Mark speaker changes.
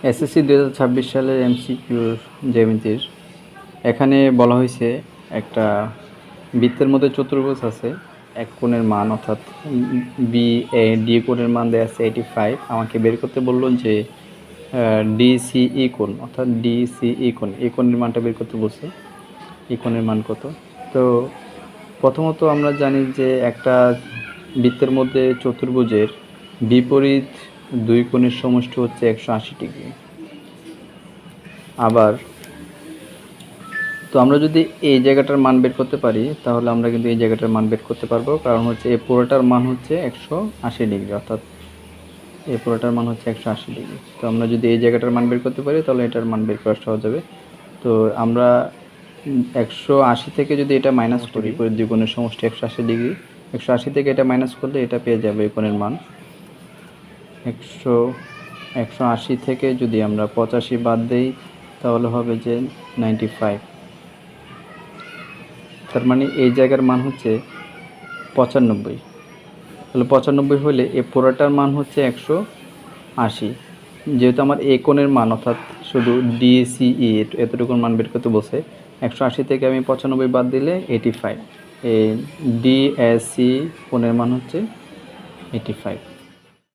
Speaker 1: SSC 2026 সালের MCQ জ্যামিতির এখানে বলা হয়েছে একটা বৃত্তের মধ্যে চতুর্ভুজ আছে, এক কোণের মান অর্থাৎ ডি কোণের মান দেওয়া আছে 85। আমাকে বের করতে বললো যে ডিসিই কোণ অর্থাৎ ডিসিই কোণ, এই কোণের মানটা বের করতে বলছে। এই কোণের মান কত? তো প্রথমত আমরা জানি যে একটা বৃত্তের মধ্যে চতুর্ভুজের বিপরীত দুই কোণের সমষ্টি হচ্ছে 180 ডিগ্রি। আবার তো আমরা যদি এই জায়গাটার মান বের করতে পারি তাহলে আমরা কিন্তু এই জায়গাটার মান বের করতে পারবো, কারণ হচ্ছে এই পুরোটার মান হচ্ছে 180 ডিগ্রি, অর্থাৎ এই পুরোটার মান হচ্ছে 180 ডিগ্রি। তো আমরা যদি এই জায়গাটার মান বের করতে পারি তাহলে এটার মান বের করা সহজ হবে। তো আমরা 180 থেকে যদি এটা মাইনাস করি, দুই কোণের সমষ্টি 180 ডিগ্রি, 180 থেকে এটা মাইনাস করলে এটা পেয়ে যাবে এই কোণের মান 180 থেকে যদি আমরা 85 বাদ দিই তাহলে হবে যে 95। তার মানে এই জায়গার মান হচ্ছে 95। তাহলে 95 হলে এই পুরোটার মান হচ্ছে 180। যেহেতু আমার এ কোণের মান অর্থাৎ শুধু ডিসিই এতটুকুর মান বের করতে বলছে, 180 থেকে আমি 95 বাদ দিলে 85। এই ডিএসি কোণের মান হচ্ছে 85।